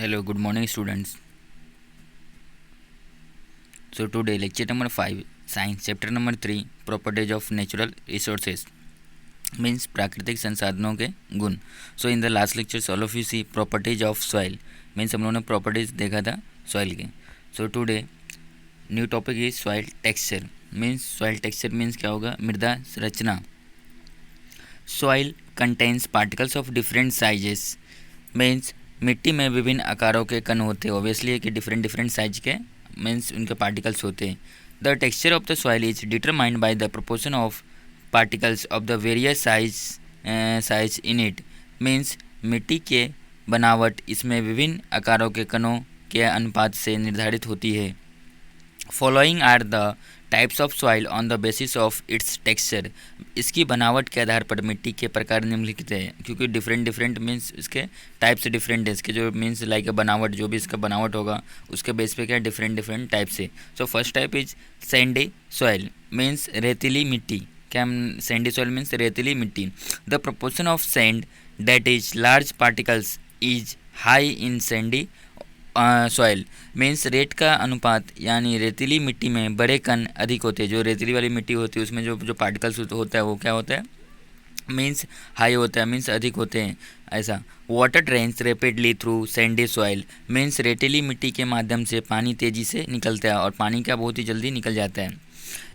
Hello, good morning, students. So, today, lecture number 5, Science, chapter number 3, Properties of Natural Resources, means प्राकृतिक संसाधनों के गुण. So, in the last lectures, all of you see properties of soil, means हम लोगों ने properties देखा था soil के. So, today, new topic is soil texture, means soil texture means क्या होगा, मृदा संरचना. Soil contains particles of different sizes, means मिट्टी में विभिन्न आकारों के कण होते हैं. ऑब्वियसली है कि डिफरेंट डिफरेंट साइज के मीन्स उनके पार्टिकल्स होते हैं. The texture of the soil is determined by the proportion of particles of the various size in it. Means मिट्टी के बनावट इसमें विभिन्न आकारों के कणों के अनुपात से निर्धारित होती है. Following are the types of soil on the basis of its texture. इसकी बनावट के आधार पर मिट्टी के प्रकार निम्नलिखित है, क्योंकि डिफरेंट डिफरेंट मीन्स इसके टाइप्स डिफरेंट है. इसके जो मीन्स लाइक बनावट, जो भी इसका बनावट होगा उसके बेस पे क्या डिफरेंट डिफरेंट टाइप्स है. So first type is sandy soil, means रेतीली मिट्टी. क्या सैंडी सॉइल मीन्स रेतीली मिट्टी. The proportion of sand that is large particles is high in Sandy soil. Means रेत का अनुपात यानी रेतीली मिट्टी में बड़े कण अधिक होते हैं. जो रेतीली वाली मिट्टी होती है उसमें जो जो पार्टिकल्स होता है वो क्या होता है, मीन्स हाई होता है, मीन्स अधिक होते हैं. ऐसा. Water drains rapidly through Sandy soil. Means रेतीली मिट्टी के माध्यम से पानी तेज़ी से निकलता है और पानी क्या बहुत ही जल्दी निकल जाता है.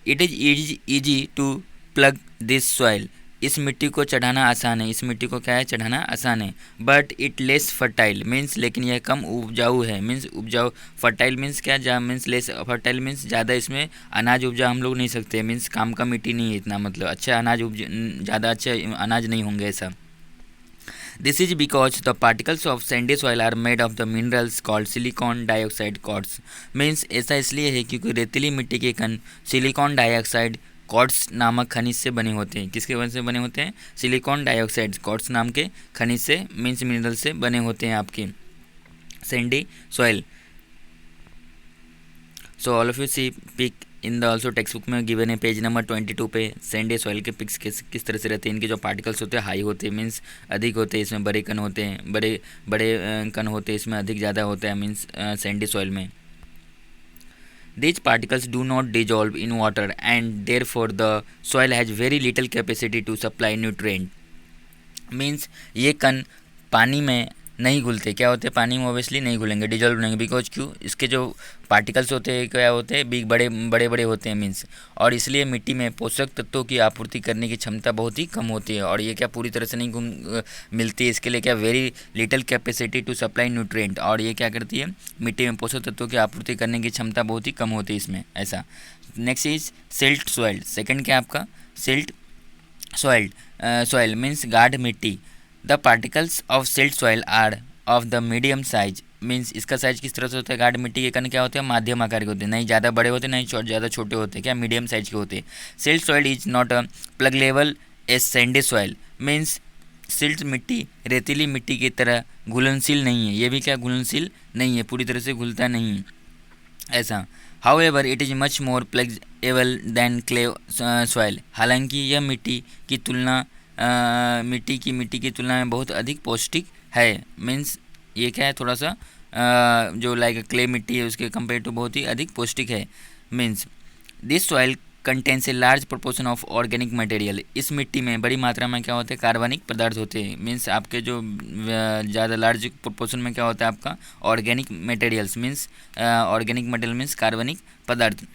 It is easy to plug this soil. इस मिट्टी को चढ़ाना आसान है. इस मिट्टी को क्या है, चढ़ाना आसान है. But it less fertile, means लेकिन यह कम उपजाऊ है. मीन्स उपजाऊ, फर्टाइल मीन्स क्या, मीन्स लेस फर्टाइल मीन्स ज़्यादा इसमें अनाज उपजा हम लोग नहीं सकते. मीन्स काम का मिट्टी नहीं है इतना, मतलब अच्छा अनाज ज़्यादा अच्छे अनाज नहीं होंगे ऐसा. This is because the particles of sandy soil are made of the minerals called silicon dioxide quartz. Means ऐसा इसलिए है क्योंकि रेतीली मिट्टी के कण सिलिकॉन डाइऑक्साइड कॉर्ड्स नामक खनिज से बने होते हैं. किसके वजह से बने होते हैं, सिलिकॉन डाइऑक्साइड कॉर्ड्स नाम के खनिज से मीन्स मिनरल से बने होते हैं आपकी sandy soil. So all of you see pic in the also textbook में गिवन है पेज नंबर 22 पे. सैंडी सॉइल के पिक्स किस तरह से रहते हैं. इनके जो पार्टिकल्स होते हैं हाई होते हैं, मीन्स अधिक होते हैं. इसमें बड़े कण होते हैं, बड़े बड़े कण होते हैं, इसमें अधिक ज़्यादा होता है मीन्स सैंडी सॉइल में. These particles do not dissolve in water and therefore the soil has very little capacity to supply nutrient. Means ये कण पानी में नहीं घुलते. क्या होते हैं, पानी में ओबियसली नहीं घुलेंगे, डिजॉल्व नहीं. बिकॉज क्यों, इसके जो पार्टिकल्स होते हैं क्या होते हैं, बिग बड़े बड़े बड़े होते हैं मीन्स. और इसलिए मिट्टी में पोषक तत्वों की आपूर्ति करने की क्षमता बहुत ही कम होती है. और ये क्या पूरी तरह से नहीं मिलती है. इसके लिए क्या very little capacity to supply nutrient. और ये क्या करती है, मिट्टी में पोषक तत्वों की आपूर्ति करने की क्षमता बहुत ही कम होती है इसमें ऐसा. Next is silt soil. Second क्या आपका, सिल्ट सॉइल. सॉइल मीन्स गाढ़ मिट्टी. The particles of silt soil are of the medium size. Means इसका साइज किस तरह से होता है, गाढ़ मिट्टी के कण क्या होते हैं, माध्यम आकार के होते हैं. नहीं ज़्यादा बड़े होते, नहीं ज़्यादा छोटे होते, क्या मीडियम साइज के होते हैं. Silt soil is not a plug level as sandy soil. Means silt मिट्टी रेतीली मिट्टी की तरह घुलनशील नहीं है. ये भी क्या घुलनशील नहीं है, पूरी तरह से घुलता नहीं ऐसा. However it is much more pluggable than clay soil. हालांकि यह मिट्टी की तुलना में बहुत अधिक पौष्टिक है. मीन्स ये क्या है, थोड़ा सा जो लाइक क्ले मिट्टी है उसके कंपेयर टू बहुत ही अधिक पौष्टिक है. Means this soil contains a large proportion of organic material. इस मिट्टी में बड़ी मात्रा में क्या होते हैं, कार्बनिक पदार्थ होते हैं. मीन्स आपके जो ज़्यादा लार्ज प्रोपोर्शन में क्या होता है आपका organic materials. Means organic material means कार्बनिक पदार्थ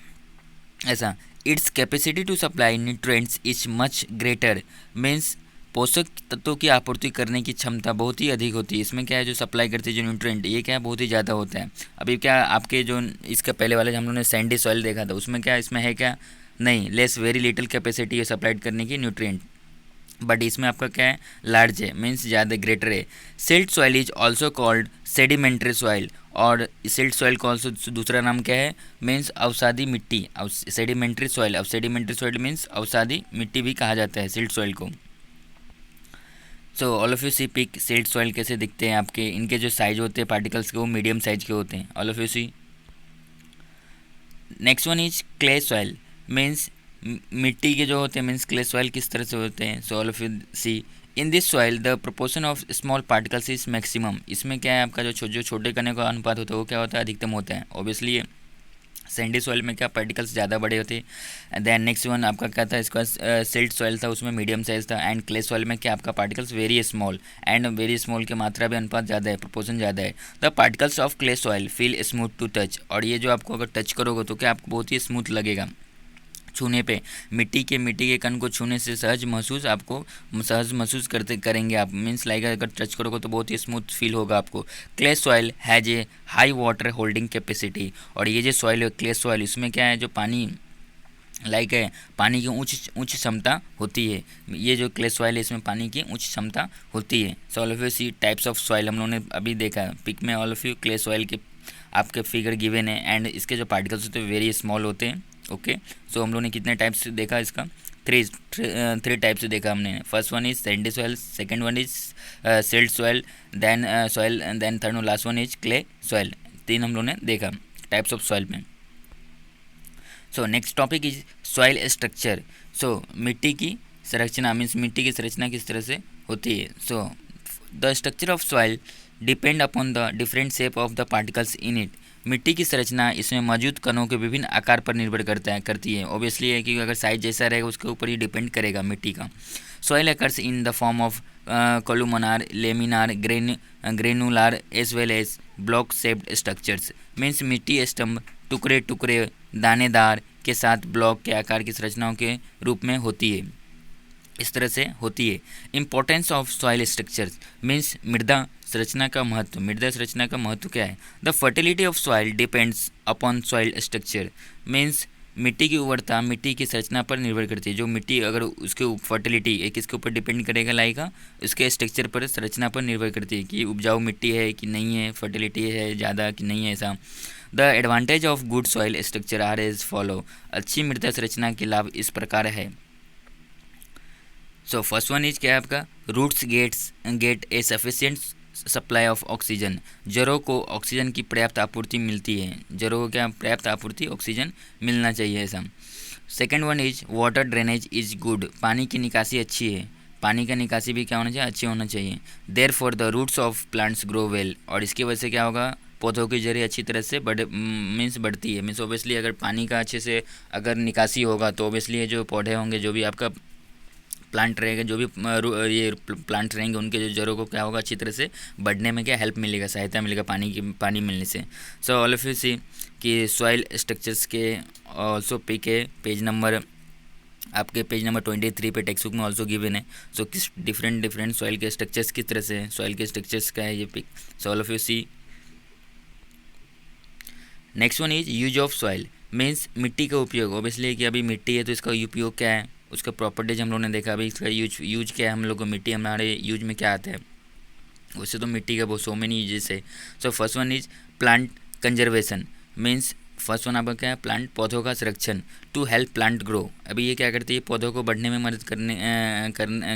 ऐसा. Its capacity to supply nutrients is much greater. Means पोषक तत्वों की आपूर्ति करने की क्षमता बहुत ही अधिक होती है. इसमें क्या है, जो सप्लाई करती है जो न्यूट्रिएंट, ये क्या है बहुत ही ज़्यादा होता है. अभी क्या आपके जो इसका पहले वाले हम लोगों ने सैंडी सॉइल देखा था उसमें क्या इसमें है क्या, नहीं, लेस वेरी लिटिल कैपेसिटी है सप्लाइड करने की न्यूट्रिएंट. बट इसमें आपका क्या है, लार्ज है, मीन्स ज़्यादा ग्रेटर है. Silt soil is also called sedimentary soil. और सिल्ट सॉइल का ऑल्सो दूसरा नाम क्या है, मीन्स अवसादी मिट्टी. सेडिमेंट्री सॉइल, अब सेडिमेंट्री सॉइल मीन्स अवसादी मिट्टी भी कहा जाता है सिल्ट सॉइल को. So all of you see pic silt soil कैसे दिखते हैं आपके. इनके जो साइज होते हैं पार्टिकल्स के वो मीडियम साइज के होते हैं. All of you see. Next one is clay soil. Means मिट्टी के जो होते हैं मीन्स क्ले सॉइल किस तरह से होते हैं. So all of you see in this soil the proportion of small particles is maximum. इसमें क्या है आपका जो छोटे कणों का अनुपात होता है वो क्या होता है, अधिकतम होता है। ऑब्वियसली सैंडी सॉइल में क्या पार्टिकल्स ज़्यादा बड़े होते हैं। देन नेक्स्ट वन आपका क्या था, इसका सिल्ट सॉइल था, उसमें मीडियम साइज था। एंड क्ले सॉइल में क्या आपका particles very small, and very small की मात्रा भी अनुपात ज़्यादा है, प्रोपोर्शन ज़्यादा है। The particles of clay soil feel smooth to touch, और ये जो आपको अगर टच करोगे तो क्या आपको बहुत ही स्मूथ लगेगा छूने पे। मिट्टी के कण को छूने से सहज महसूस करते करेंगे आप, मीन्स लाइक अगर टच करोगे तो बहुत ही स्मूथ फील होगा आपको। Clay soil has a high water holding capacity, और ये जो सॉइल है क्ले सॉइल, इसमें क्या है जो पानी लाइक है, पानी की उच्च क्षमता होती है। ये जो क्ले सॉइल है इसमें पानी की उच्च क्षमता होती है। So all of you see types of soil हम लोगों ने अभी देखा पिक में। All of you clay soil के आपके फिगर गिवन है, एंड इसके जो पार्टिकल्स होते हैं वेरी स्मॉल होते हैं। ओके, सो हम लोगों ने कितने टाइप्स देखा इसका, थ्री टाइप्स देखा हमने। First one is sandy soil, second one is silt soil, then soil, then third last one is clay soil. तीन हम लोगों ने देखा टाइप्स ऑफ सॉइल में। So next topic is soil structure. So मिट्टी की संरचना, मीन्स मिट्टी की संरचना किस तरह से होती है। So the structure of soil depend upon the different shape of the particles in it. मिट्टी की संरचना इसमें मौजूद कणों के विभिन्न आकार पर निर्भर करती है। ऑब्वियसली है कि अगर साइज जैसा रहेगा उसके ऊपर ही डिपेंड करेगा मिट्टी का। Soil occurs in the form of columnar, laminar, granular as well as block shaped structures. Means मिट्टी स्तंभ टुकड़े दानेदार के साथ ब्लॉक के आकार की संरचनाओं के रूप में होती है, इस तरह से होती है। Importance of soil structures means मृदा संरचना का महत्व क्या है। The fertility of soil depends upon soil structure. Means मिट्टी की उर्वरता मिट्टी की संरचना पर निर्भर करती है। जो मिट्टी अगर उसके फर्टिलिटी किसके ऊपर डिपेंड करेगा, लाएगा उसके स्ट्रक्चर पर, संरचना पर निर्भर करती है कि उपजाऊ मिट्टी है कि नहीं है, फर्टिलिटी है ज़्यादा कि नहीं है, ऐसा। The advantage of good soil structure are as follow. अच्छी मृदा संरचना के लाभ इस प्रकार है। सो फर्स्ट वन इज क्या है आपका, roots get a sufficient supply of oxygen. जड़ों को ऑक्सीजन की पर्याप्त आपूर्ति मिलती है। जड़ों को क्या पर्याप्त आपूर्ति ऑक्सीजन मिलना चाहिए, ऐसा। Second one is water drainage is good. पानी की निकासी अच्छी है, पानी का निकासी भी क्या होना चाहिए, अच्छी होना चाहिए। Therefore the roots of plants grow well, और इसकी वजह से क्या होगा, पौधों की जड़ें अच्छी तरह से बढ़ती है। मीन्स ओबियसली अगर पानी का अच्छे से अगर निकासी होगा तो ओबियसली जो पौधे होंगे, जो भी आपका प्लांट रहेगा, जो भी ये प्लांट रहेंगे, उनके जो जड़ों को क्या होगा, अच्छी तरह से बढ़ने में क्या हेल्प मिलेगा, सहायता मिलेगा पानी मिलने से। सो ऑल ऑफ यू सी कि सॉइल स्ट्रक्चर्स के ऑल्सो पिक है पेज नंबर 23 पे टेक्स्ट बुक में ऑल्सो गिवन है। सो किस डिफरेंट सॉइल के स्ट्रक्चर्स किस तरह से, सॉइल के स्ट्रक्चर्स का है ये pic. So all of you see. Next one is use of soil means मिट्टी का उपयोग। ऑब्वियसली कि अभी मिट्टी है तो इसका उपयोग क्या है, उसका प्रॉपर्टीज हम लोगों ने देखा। अभी इसका यूज क्या है, हम लोग को मिट्टी हमारे यूज में क्या आता है। वैसे तो मिट्टी का बहुत सो मेनी यूजेस है। So first one is plant conservation means first one आपका क्या है, प्लांट पौधों का संरक्षण। टू हेल्प प्लांट ग्रो, अभी ये क्या करती है, पौधों को बढ़ने में मदद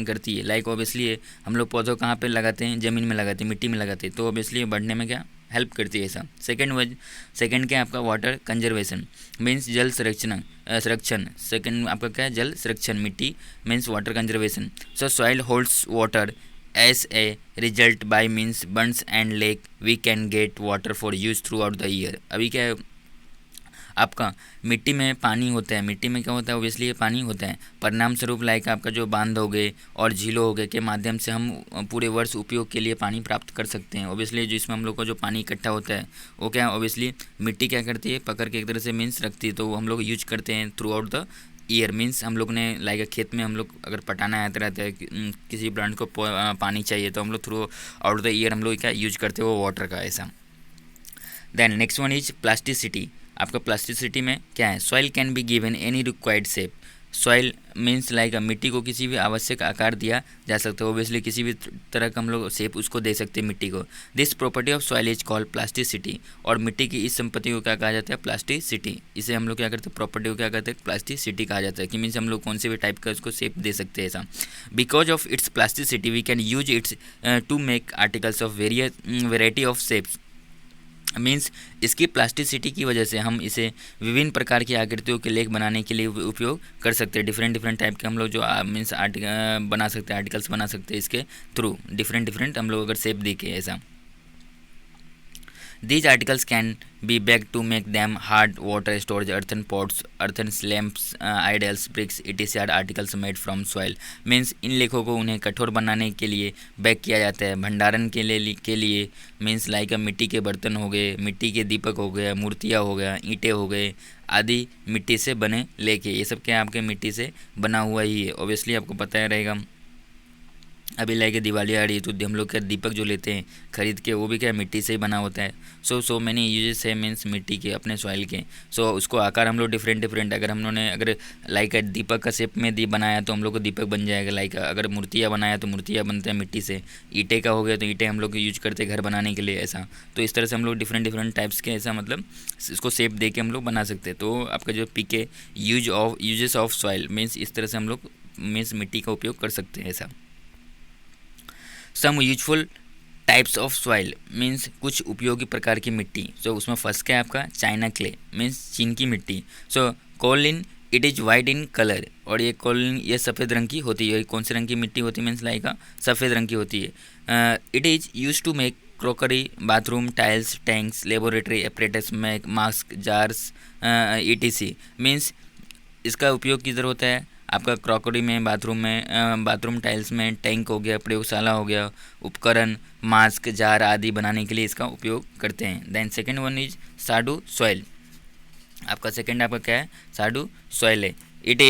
करती है। लाइक ऑब्वियसली हम लोग पौधों कहाँ पे लगाते हैं, ज़मीन में लगाते हैं, मिट्टी में लगाते हैं, तो ऑब्वियसली बढ़ने में क्या हेल्प करती है, ऐसा। सेकंड क्या है आपका, वाटर कंजर्वेशन मीन्स जल संरक्षण। सेकंड आपका क्या है, जल संरक्षण। मिट्टी means water conservation. So soil holds water as a result by means bunds and lake we can get water for use throughout the year. अभी क्या है आपका, मिट्टी में पानी होता है, मिट्टी में क्या होता है, ओबियसली ये पानी होता है। परिणाम स्वरूप लाइक आपका जो बांध हो गए और झीलों हो गए के माध्यम से हम पूरे वर्ष उपयोग के लिए पानी प्राप्त कर सकते हैं। ओबियसली जो इसमें हम लोग को जो पानी इकट्ठा होता है वो क्या है, ओबियसली मिट्टी क्या करती है, पकड़ के एक तरह से मीन्स रखती है, तो वो हम लोग यूज करते हैं through out the year. Means हम लोग ने लाइक खेत में हम लोग अगर पटाना आता रहता है, किसी ब्रांड को पानी चाहिए, तो हम लोग थ्रू आउट द ईयर हम लोग क्या यूज करते हैं वो वाटर का, ऐसा। Then next one is plasticity. आपका प्लास्टिसिटी में क्या है, soil can be given any required shape. Soil means like मिट्टी को किसी भी आवश्यक आकार दिया जा सकता है। ओबियसली किसी भी तरह का हम लोग शेप उसको दे सकते हैं मिट्टी को। This property of soil is called plasticity, और मिट्टी की इस संपत्ति को क्या कहा जाता है, प्लास्टिसिटी। इसे हम लोग क्या करते हैं, प्रॉपर्टी को क्या कहते हैं, प्लास्टिसिटी कहा जाता है। कि मीन्स हम लोग कौन से भी टाइप का उसको शेप दे सकते हैं, ऐसा। Because of its plasticity we can use its to make articles of variety of shapes means इसकी प्लास्टिसिटी की वजह से हम इसे विभिन्न प्रकार की आकृतियों के लेख बनाने के लिए उपयोग कर सकते हैं। डिफरेंट डिफरेंट टाइप के हम लोग जो मीन्स बना सकते हैं, आर्टिकल्स बना सकते हैं इसके थ्रू। डिफरेंट डिफरेंट हम लोग अगर शेप देखें ऐसा। These articles can be baked to make them hard water storage, earthen pots, earthen lamps, idols, bricks, etc. are articles made from soil. Means in लेखों को उन्हें कठोर बनाने के लिए बैक किया जाता है। भंडारण के लिए मीन्स लाइक मिट्टी के बर्तन हो गए, मिट्टी के दीपक हो गए, मूर्तियाँ हो गया, ईंटें हो गए आदि मिट्टी से बने लेके। ये सब क्या आपके मिट्टी से बना हुआ ही है। ऑब्वियसली आपको पता है रहेगा। अभी लाइक दिवाली आ रही है तो हम लोग क्या दीपक जो लेते हैं खरीद के, वो भी क्या मिट्टी से ही बना होता है। सो मैनी यूजेस है मीन्स मिट्टी के अपने सॉइल के। उसको आकार हम लोग डिफरेंट डिफरेंट, अगर हम लोगों ने अगर लाइक दीपक का शेप में बनाया तो हम लोग को दीपक बन जाएगा। लाइक अगर मूर्तियाँ बनाया तो मूर्तियाँ बनते हैं मिट्टी से। ईंटे का हो गया तो ईंटें हम लोग यूज करते हैं घर बनाने के लिए ऐसा। तो इस तरह से हम लोग डिफरेंट डिफरेंट टाइप्स के ऐसा मतलब इसको शेप दे के हम लोग बना सकते हैं। तो आपका जो पीके यूजेस ऑफ सॉइल मीन्स इस तरह से हम लोग मीन्स मिट्टी का उपयोग कर सकते हैं ऐसा। Some useful types of soil means कुछ उपयोगी प्रकार की मिट्टी। उसमें फर्स्ट क्या है आपका चाइना क्ले मीन्स चीन की मिट्टी। Kaolin it is white in colour, और ये कोलिन ये सफ़ेद रंग की होती है। कौन से रंग की मिट्टी होती है मीन्स लाइक सफ़ेद रंग की होती है। It is use to make crockery, bathroom tiles, tanks, laboratory apparatus, mask, jars, etc। Means इसका उपयोग किधर होता है आपका क्रॉकरी में, बाथरूम टाइल्स में, टैंक हो गया, प्रयोगशाला हो गया, उपकरण, मास्क, जार आदि बनाने के लिए इसका उपयोग करते हैं। देन सेकेंड वन इज साडू सॉइल। आपका सेकेंड आपका क्या है साडू सॉइल है। It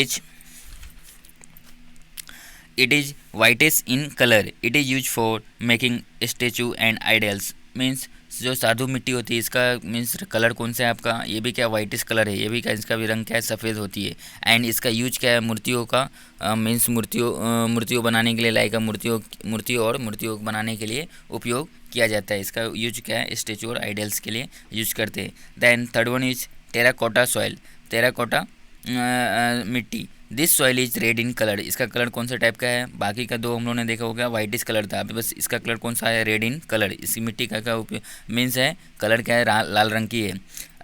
is whitish in colour. It is use for making statue and idols. Means जो साधु मिट्टी होती है इसका मीन्स कलर कौन सा है आपका, ये भी क्या वाइटिश कलर है, ये भी क्या इसका भी रंग क्या है सफ़ेद होती है। एंड इसका यूज क्या है मूर्तियों का मीन्स मूर्तियों बनाने के लिए, लाइक मूर्तियों बनाने के लिए उपयोग किया जाता है। इसका यूज क्या है स्टेचू और आइडल्स के लिए यूज करते हैं। Then third one is terracotta soil. Terracotta मिट्टी। This soil is red in colour. इसका कलर कौन सा टाइप का है, बाकी का दो हम लोगों ने देखा होगा वाइटिश कलर था, अभी बस इसका कलर कौन सा है रेड इन कलर। इसी मिट्टी का उपयोग मीन्स है कलर क्या है लाल रंग की है।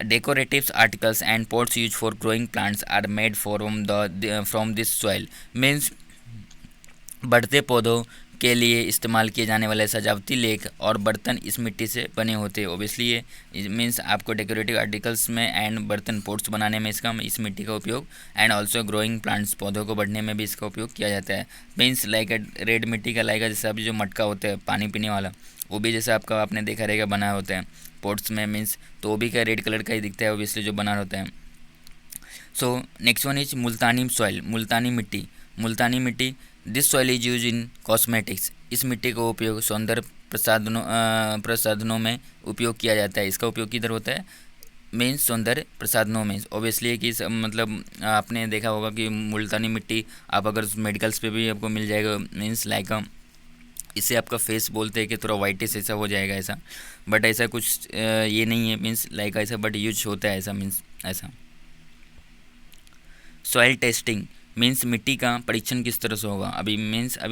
Decoratives articles and pots use for growing plants are made from this soil. Means बढ़ते पौधों के लिए इस्तेमाल किए जाने वाले सजावटी लेख और बर्तन इस मिट्टी से बने होते हैं। ओबियसली ये मीन्स आपको डेकोरेटिव आर्टिकल्स में एंड बर्तन पोट्स बनाने में इसका इस मिट्टी का उपयोग, एंड ऑल्सो ग्रोइंग प्लांट्स पौधों को बढ़ने में भी इसका उपयोग किया जाता है। मीन्स लाइक रेड मिट्टी का लाइक जैसे अभी जो मटका होता है पानी पीने वाला, वो भी जैसे आपका आपने देखा रहेगा बना होता है पोट्स में मीन्स, तो वो भी क्या रेड कलर का ही दिखता है ओबियसली जो बना होता है। Next one is Multani soil. Multani मिट्टी this soil is use in cosmetics. इस मिट्टी का उपयोग सौंदर्य प्रसाधनों में उपयोग किया जाता है। इसका उपयोग किधर होता है मीन्स सौंदर्य प्रसाधनों में। ओबियसली कि मतलब आपने देखा होगा कि मुल्तानी मिट्टी आप अगर मेडिकल्स पे भी आपको मिल जाएगा मीन्स लाइक इससे आपका फेस बोलते हैं कि थोड़ा वाइटिश ऐसा हो जाएगा ऐसा, बट ऐसा कुछ ये नहीं है मीन्स लाइक ऐसा, बट यूज होता है ऐसा मीन्स ऐसा। सॉइल टेस्टिंग मीन्स मिट्टी का परीक्षण किस तरह से होगा। अभी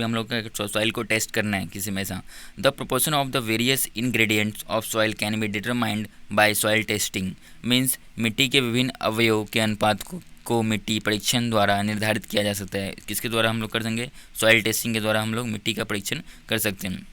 हम लोग का सॉइल को टेस्ट करना है किसी में ऐसा। The proportion of the various ingredients of soil can be determined by soil testing. Means मिट्टी के विभिन्न अवयवों के अनुपात को मिट्टी परीक्षण द्वारा निर्धारित किया जा सकता है। किसके द्वारा हम लोग कर देंगे सॉइल टेस्टिंग के द्वारा हम लोग मिट्टी का परीक्षण कर सकते हैं।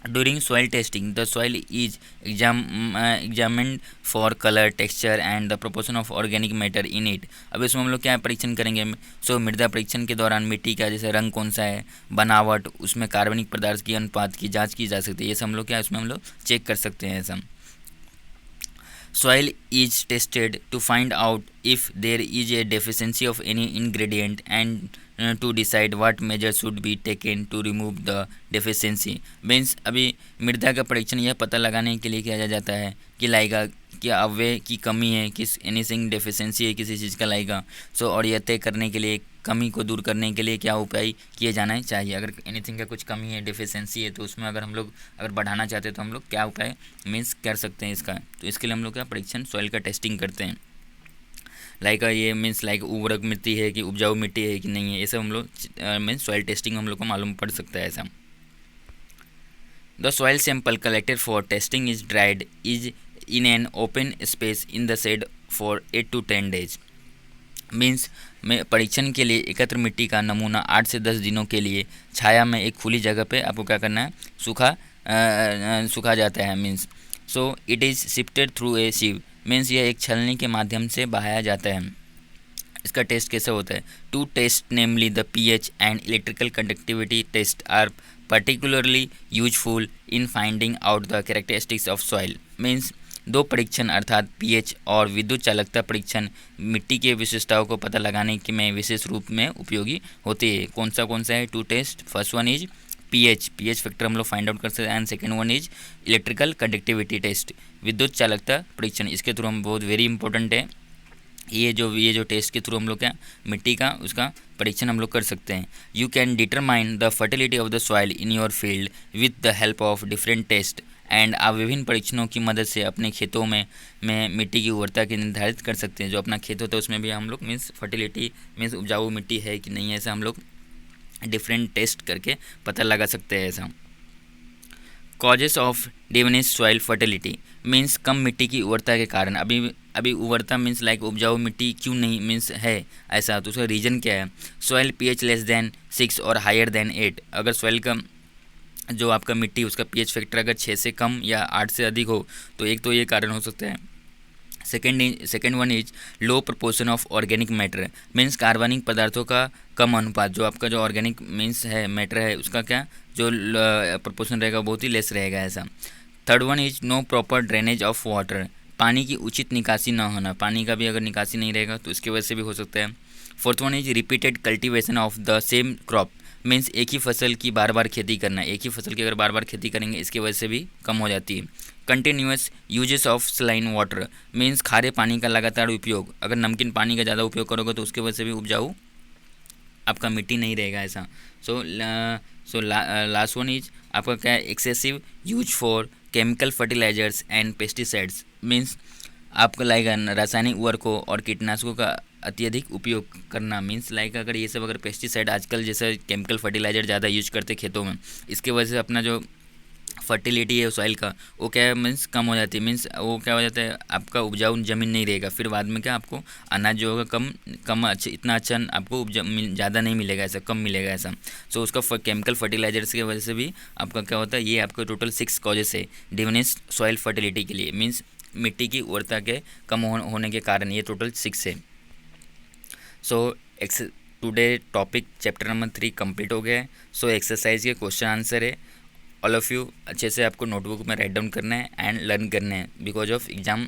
During soil testing, the soil is examined for color, texture and the proportion of organic matter in it। अब इसमें हम लोग क्या परीक्षण करेंगे मृदा परीक्षण के दौरान मिट्टी का जैसे रंग कौन सा है, बनावट, उसमें कार्बनिक पदार्थ की अनुपात की जांच की जा सकती है। ये सब हम लोग क्या इसमें हम लोग चेक कर सकते हैं ऐसा। Soil is tested to find out if there is a deficiency of any ingredient and to decide what measures should be taken to remove the deficiency। Means अभी मृदा का परीक्षण यह पता लगाने के लिए किया जाता है कि लाएगा क्या अवयव की कमी है, किस एनीथिंग डेफिशिएंसी है किसी चीज़ का लाएगा। और यह तय करने के लिए कमी को दूर करने के लिए क्या उपाय किए जाना चाहिए। अगर एनीथिंग का कुछ कमी है डेफिशिएंसी है तो उसमें अगर हम लोग अगर बढ़ाना चाहते हैं तो हम लोग क्या उपाय मीन्स कर सकते हैं इसका। तो इसके लिए हम लोग क्या परीक्षण सॉइल का टेस्टिंग करते हैं। लाइक ये मीन्स लाइक उर्वरक मिट्टी है कि उपजाऊ मिट्टी है कि नहीं है, ये सब हम लोग मीन्स सॉइल टेस्टिंग हम लोग को मालूम पड़ सकता है ऐसा। The soil sample collected for testing is dried is in an open space in the shade for 8 to 10 days। Means में परीक्षण के लिए एकत्र मिट्टी का नमूना 8 से 10 दिनों के लिए छाया में एक खुली जगह पे आपको क्या करना है, सूखा जाता है। Means so it is shifted through a sieve, means यह एक छलनी के माध्यम से बहाया जाता है। इसका टेस्ट कैसे होता है? Two test namely the pH and electrical conductivity test are particularly useful in finding out the characteristics of soil. Means दो परीक्षण अर्थात pH और विद्युत चालकता परीक्षण मिट्टी के विशेषताओं को पता लगाने के में विशेष रूप में उपयोगी होते हैं। कौन सा है? Two test. First one is pH factor हम लोग फाइंड आउट कर सकते हैं, and second one is electrical conductivity test, विद्युत चालकता परीक्षण। इसके थ्रू हम बहुत वेरी इंपॉर्टेंट है ये जो टेस्ट के थ्रू हम लोग क्या मिट्टी का उसका परीक्षण हम लोग कर सकते हैं। You can determine the fertility of the soil in your field with the help of different test and आप विभिन्न परीक्षणों की मदद से अपने खेतों में मिट्टी की उर्वरता की निर्धारित कर सकते हैं। जो अपना खेत होता है उसमें भी हम लोग मीन्स फर्टिलिटी मीन्स उपजाऊ मिट्टी है कि नहीं है, ऐसा हम लोग डिफरेंट टेस्ट करके पता लगा सकते हैं। ऐसा causes of diminish soil fertility means कम मिट्टी की उर्वरता के कारण अभी उर्वरता मीन्स लाइक उपजाऊ मिट्टी क्यों नहीं मीन्स है ऐसा, तो उसका रीज़न क्या है? सॉइल pH लेस देन 6 और हायर देन 8। अगर सॉइल का जो आपका मिट्टी उसका pH फैक्टर अगर 6 से कम या 8 से अधिक हो तो एक तो ये कारण हो सकता है। Second one is low proportion of organic matter, means कार्बनिक पदार्थों का कम अनुपात। जो आपका जो ऑर्गेनिक मीन्स है मैटर है उसका क्या जो प्रपोर्शन रहेगा बहुत ही लेस रहेगा ऐसा। Third one is no proper drainage of water, पानी की उचित निकासी ना होना, पानी का भी अगर निकासी नहीं रहेगा तो इसकी वजह से भी हो सकता है। Fourth one is repeated cultivation of the same crop, means एक ही फसल की बार बार खेती करना, एक ही फसल की अगर बार बार खेती करेंगे इसकी वजह से भी कम हो जाती है। Continuous uses of saline water, means खारे पानी का लगातार उपयोग, अगर नमकीन पानी का ज़्यादा उपयोग करोगे तो उसकी वजह से भी उपजाऊ आपका मिट्टी नहीं रहेगा ऐसा। सो लास्ट वन इज आपका क्या है? Excessive use for chemical fertilisers and pesticides, means आपका लाइक रासायनिक उर्वरकों और कीटनाशकों का अत्यधिक उपयोग करना। मीन्स लाइक अगर ये सब अगर पेस्टिसाइड आजकल जैसे केमिकल फर्टिलाइजर ज़्यादा यूज करते खेतों में, इसके वजह से अपना जो फर्टिलिटी है सॉइल का वो क्या है मीन्स कम हो जाती है। मीन्स वो क्या हो जाता है आपका उपजाऊ ज़मीन नहीं रहेगा, फिर बाद में क्या आपको अनाज जो होगा कम अच्छा इतना अच्छा आपको ज़्यादा नहीं मिलेगा ऐसा, कम मिलेगा ऐसा। सो उसका केमिकल फर्टिलाइजर्स की वजह से भी आपका क्या होता है, ये आपका टोटल 6 कॉजेस है डिमिनिश सॉइल फर्टिलिटी के लिए, मीन्स मिट्टी की उर्वरता के कम होने के कारण ये टोटल 6 है। So today topic chapter number 3 complete हो गया है। सो एक्सरसाइज के क्वेश्चन आंसर है ऑल ऑफ़ यू अच्छे से आपको नोटबुक में राइट डाउन करना है एंड लर्न करना है बिकॉज ऑफ एग्जाम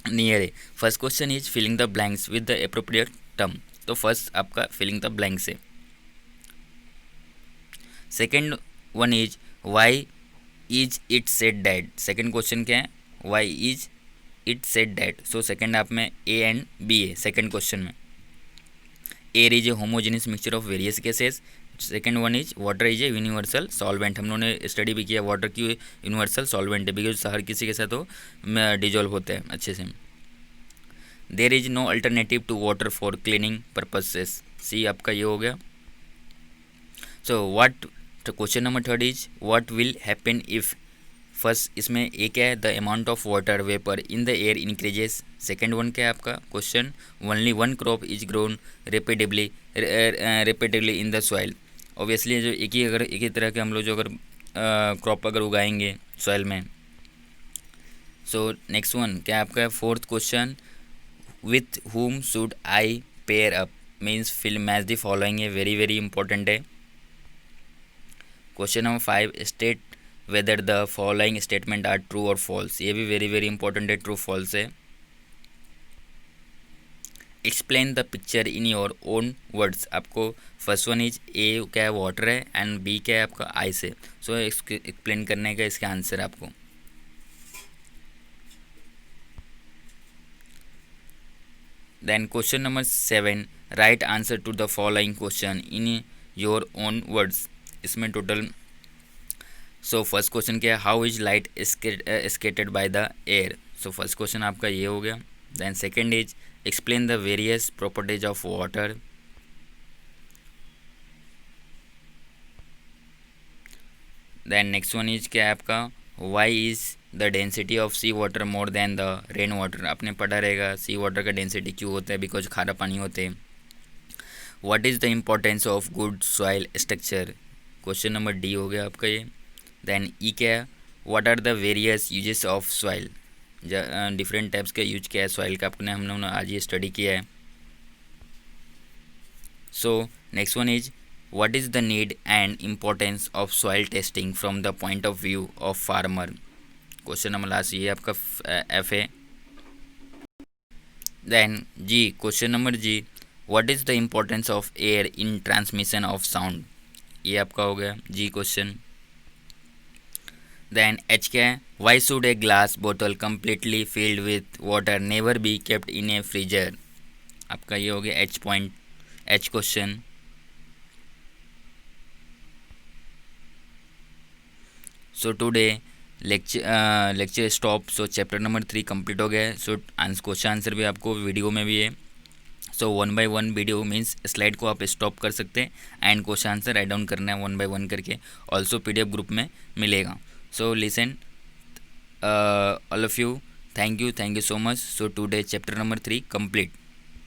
नियर है। First question is filling the blanks with the appropriate term, तो फर्स्ट आपका फिलिंग द ब्लैंक्स है। Second one is why is it said that, second question क्या है? Why is it said that. So second आप में A and B है second question में। Air is a homogeneous mixture of various gases, second one is water is a universal solvent. हम लोगों ने study भी किया वाटर की यूनिवर्सल सॉल्वेंट है बिकॉज हर किसी के साथ वो डिजोल्व होते हैं अच्छे से। There is no alternative to water for cleaning purposes, C आपका ये हो गया। So what question number third is what will happen if, first इसमें ए क्या है? The amount of water vapour in the air increases. Second one क्या है आपका question? Only one crop is grown rapidly in the soil. Obviously जो एक ही तरह के हम लोग जो अगर क्रॉप अगर उगाएंगे सॉइल में। सो नेक्स्ट वन क्या आपका fourth question? With whom should I pair up, means fill match the following है, वेरी वेरी इंपॉर्टेंट है। Question number 5 state whether the following statement are true और फॉल्स, ये भी very very important है, true false है। Explain the picture in your own words, आपको first one is a क्या है वाटर है एंड बी क्या है आपका आइस है। सो एक्सप्लेन करने का इसका आंसर आपको। Then question number 7 write answer to the following question in your own words, इसमें टोटल सो फर्स्ट क्वेश्चन क्या है? How is light scattered by the air, so first question आपका ये हो गया। Then second is explain the various properties of water. Then next one is क्या है आपका? Why is the density of sea water more than the rain water, आपने पढ़ा रहेगा सी वाटर का डेंसिटी क्यों होता है, बिकॉज खारा पानी होते हैं। What is the importance of good soil structure, question number D हो गया आपका ये। देन ई क्या, what are the various uses of soil, different types का यूज किया है सॉइल का, आपने हम लोगों ने आज ये स्टडी किया है। So next one is what is the need and importance of soil testing from the point of view of farmer, question number last ये आपका एफ है। Then G, question number G, what is the importance of air in transmission of sound, ये आपका हो गया जी question. Then H क्या है, why should a glass बोतल completely filled with water never be kept in A freezer, आपका ये हो गया H point, H question. So today lecture stop, सो चैप्टर नंबर 3 कंप्लीट हो गया है। सो क्वेश्चन आंसर भी आपको वीडियो में भी है। सो 1 बाय 1 वीडियो मीन्स स्लाइड को आप स्टॉप कर सकते हैं and question answer write down करना है 1 बाय 1 करके, ऑल्सो PDF ग्रुप में मिलेगा। So listen all of you, thank you so much. So today chapter number 3 complete.